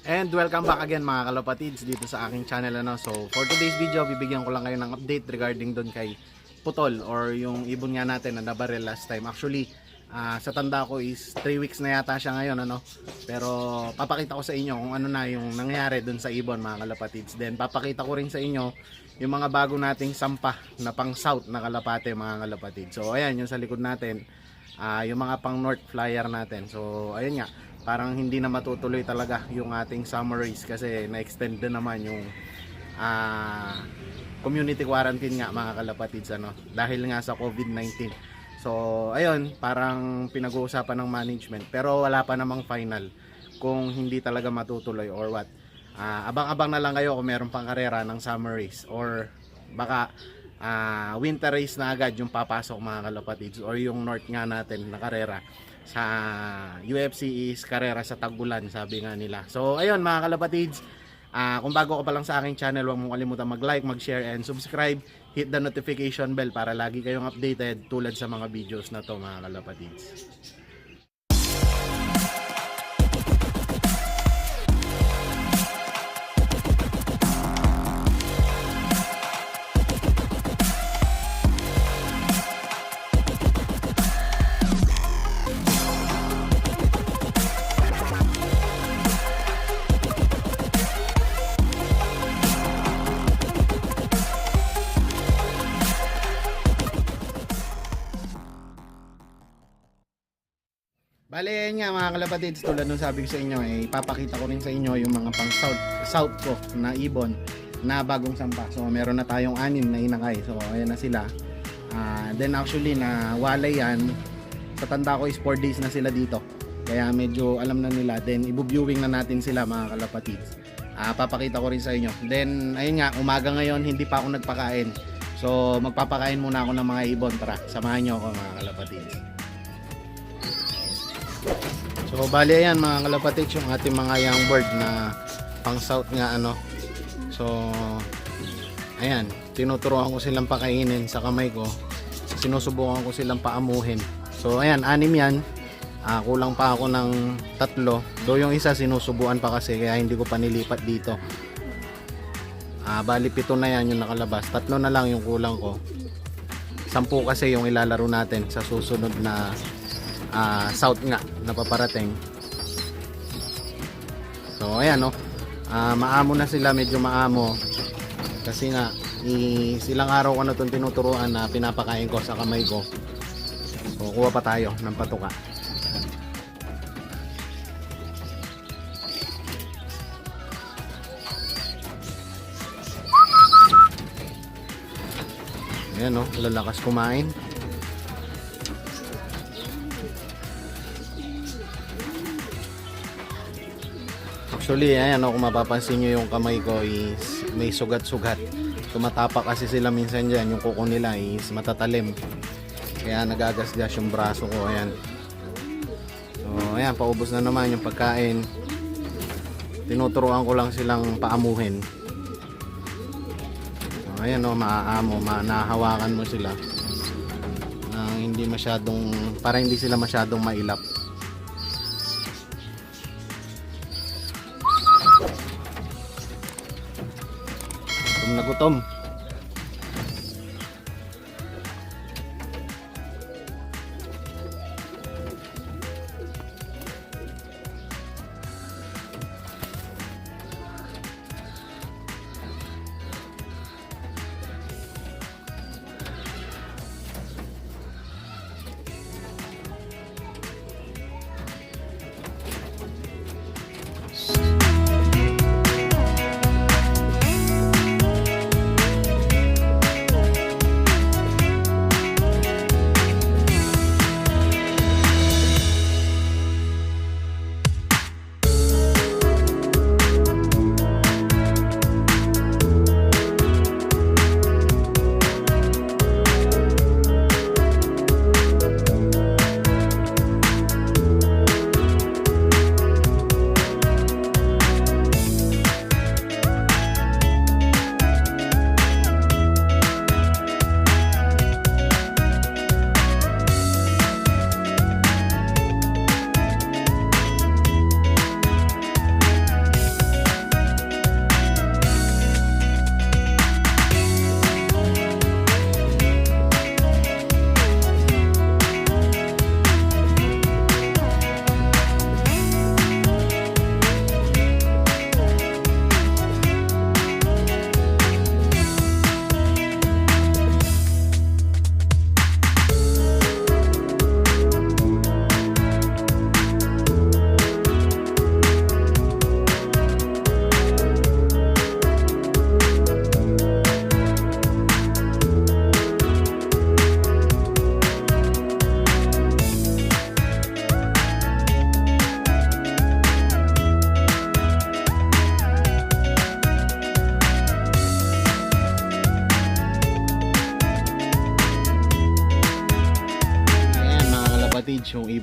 And welcome back again mga kalapatids dito sa aking channel So for today's video, bibigyan ko lang kayo ng update regarding doon kay Putol or yung ibon nga natin na nabaril last time. Actually, sa tanda ko is 3 weeks na yata siya ngayon Pero papakita ko sa inyo kung ano na yung nangyari doon sa ibon mga kalapatids. Then papakita ko rin sa inyo yung mga bago nating sampah na pang south na kalapate mga kalapatids. So ayan yung sa likod natin, yung mga pang north flyer natin. So ayun nga, parang hindi na matutuloy talaga yung ating summer race kasi na-extend na naman yung community quarantine nga mga kalapatids dahil nga sa COVID-19. So ayun, parang pinag-uusapan ng management pero wala pa namang final kung hindi talaga matutuloy or what. Abang-abang na lang kayo kung meron pang karera ng summer race or baka winter race na agad yung papasok mga kalapatids or yung north nga natin na karera sa UFC is karera sa Tagulan, sabi nga nila. So ayun mga kalapatids, kung bago ka pa lang sa aking channel, huwag mong kalimutan mag-like, mag-share and subscribe. Hit the notification bell para lagi kayong updated tulad sa mga videos na to mga kalapatids. Bale yan nga mga kalapatids, tulad nung sabi ko sa inyo, ipapakita ko rin sa inyo yung mga pang south ko na ibon na bagong sampa. So meron na tayong 6 na inakay. So ayan na sila. Then actually na walay yan, sa tanda ko is 4 days na sila dito. Kaya medyo alam na nila. Then ibu-viewing na natin sila mga kalapatids. Papakita ko rin sa inyo. Then ayun nga, umaga ngayon hindi pa ako nagpakain. So magpapakain muna ako ng mga ibon. Tara, samahan nyo ako mga kalapatids. So bali ayan mga kalapatids yung ating mga young bird na pang south nga So ayan, tinuturuan ko silang pakainin sa kamay ko. Sinusubukan ko silang paamuhin. So ayan, 6 yan. Kulang pa ako ng 3. Do yung isa sinusubuan pa kasi kaya hindi ko pa nilipat dito. Bali 7 na yan yung nakalabas. 3 na lang yung kulang ko. 10 kasi yung ilalaro natin sa susunod na south nga na paparating. So ayan maamo na sila, medyo maamo kasi nga silang araw ko na itong tinuturuan na pinapakain ko sa kamay ko. So kuha pa tayo ng patuka. Ayan lalakas kumain. Actually, ayan kung mapapansin nyo yung kamay ko is may sugat-sugat. Tumatapak kasi sila minsan dyan. Yung kuko nila is matatalim. Kaya nagagasgas yung braso ko. Ayan. So, ayan, paubos na naman yung pagkain. Tinuturuan ko lang silang paamuhin. So, ayan maaamo, nahawakan mo sila. Hindi masyadong, para hindi sila masyadong mailap. Gutom na gutom.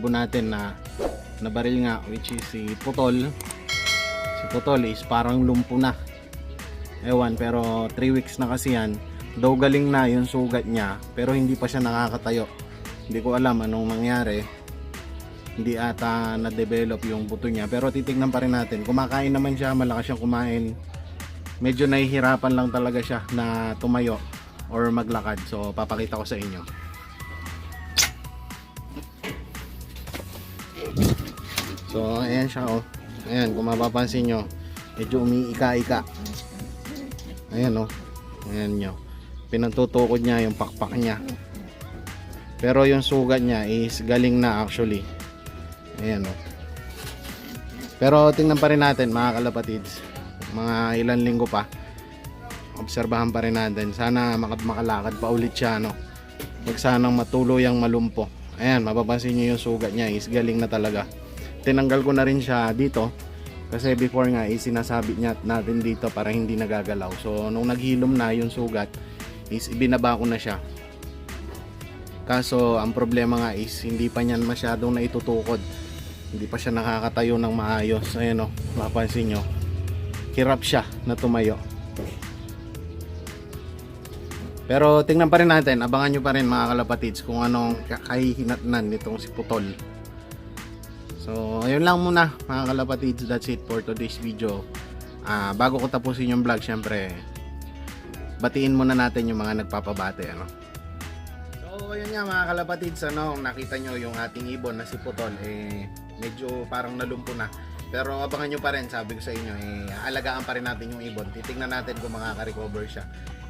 ibon natin na nabaril nga, which is si Putol. Si Putol is parang lumpo na. Ewan, pero 3 weeks na kasi yan. Daw galing na yung sugat niya, pero hindi pa siya nakakatayo. Hindi ko alam anong nangyari. Hindi ata na-develop yung buto niya, pero titignan pa rin natin. Kumakain naman siya, malakas siyang kumain. Medyo nahihirapan lang talaga siya na tumayo or maglakad. So papakita ko sa inyo. So ayan siya oh. Ayan, kung mapapansin nyo, medyo umiika-ika. Ayan oh. Ayan nyo. Pinatutukod niya yung pakpak niya. Pero yung sugat niya is galing na actually. Ayan oh. Pero tingnan pa rin natin mga kalapatids. Mga ilan linggo pa. Obserbahan pa rin natin. Sana makalakad pa ulit siya no. Huwag sanang matuluyang malumpo. Ayan, mapapansin nyo yung sugat niya is galing na talaga. Tinanggal ko na rin siya dito. Kasi before nga is sinasabit niya natin dito para hindi nagagalaw. So nung naghilom na yung sugat is ibinaba ko na siya. Kaso ang problema nga is hindi pa niyan masyadong naitutukod. Hindi pa siya nakakatayo ng maayos. Ayan o, mapapansin nyo. Hirap siya na tumayo. Pero tingnan pa rin natin, abangan nyo pa rin mga kalapatids kung anong kahihinatnan nitong si Putol. So ayun lang muna mga kalapatids, that's it for today's video. Bago ko tapusin yung vlog, syempre batiin muna natin yung mga nagpapabate ano. So ayun nga mga kalapatids, ano, nakita nyo yung ating ibon na si Putol medyo parang nalumpo na. Pero abangan nyo pa rin, sabi ko sa inyo, alagaan pa rin natin yung ibon. Titignan natin kung makaka-recover siya.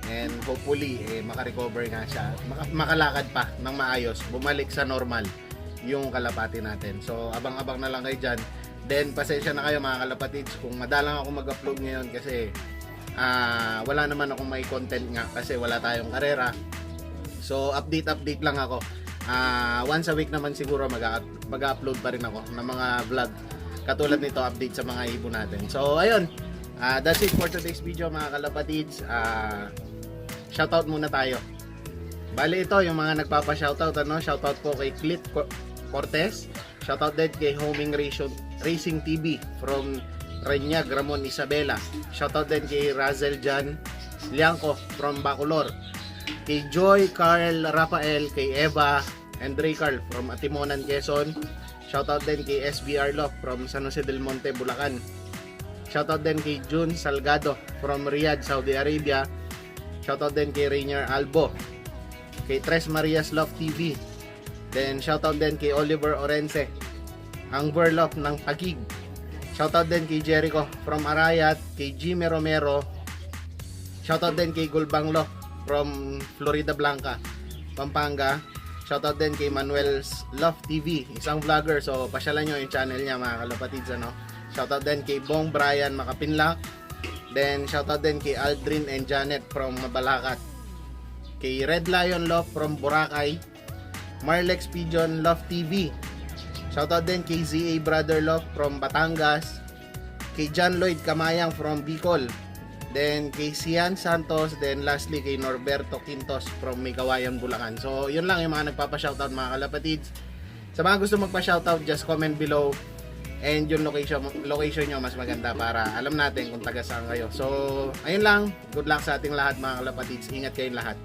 And hopefully, makarecover nga siya. Makalakad pa ng maayos. Bumalik sa normal yung kalapati natin. So, abang-abang na lang kayo dyan. Then, pasensya na kayo mga kalapatids kung madalang ako mag-upload ngayon kasi wala naman akong may content nga kasi wala tayong karera. So, update lang ako. Once a week naman siguro mag-upload pa rin ako ng mga vlog. Katulad nito, update sa mga ibon natin. So, ayun. That's it for today's video mga kalapatids. Shoutout muna tayo. Bali ito, yung mga nagpapa-shoutout, ano? Shoutout po kay Clit Cortez. Shoutout din kay Homing Racing TV from Reñag, Ramon Isabela. Shoutout din kay Razel Jan Liangco from Bacolor. Kay Joy, Carl, Rafael, kay Eva, and Ray Carl from Atimonan, Quezon. Shoutout din kay SBR Love from San Jose del Monte, Bulacan. Shoutout din kay June Salgado from Riyadh, Saudi Arabia. Shoutout din kay Rainier Albo. Kay Tres Marias Love TV. Then shoutout din kay Oliver Orense, ang Verlof ng Taguig. Shoutout din kay Jericho from Arayat. Kay Jimmy Romero. Shoutout din kay Gulbanglo from Florida Blanca, Pampanga. Shoutout din kay Manuel's Love TV, isang vlogger. So pasyalan nyo yung channel niya mga kalapatids, ano. Shoutout din kay Bong Brian Makapinlak. Then shoutout din kay Aldrin and Janet from Mabalacat. Kay Red Lion Love from Boracay. Marlex Pigeon Love TV. Shoutout din kay ZA Brother Love from Batangas. Kay John Lloyd Kamayang from Bicol. Then kay Sian Santos. Then lastly kay Norberto Quintos from Micawayan, Bulacan. So yun lang yung mga nagpapa-shoutout mga kalapatids. Sa mga gusto magpa-shoutout, just comment below. And yung location nyo mas maganda para alam natin kung taga saan kayo. So ayun lang. Good luck sa ating lahat mga kalapatids. Ingat kayong lahat.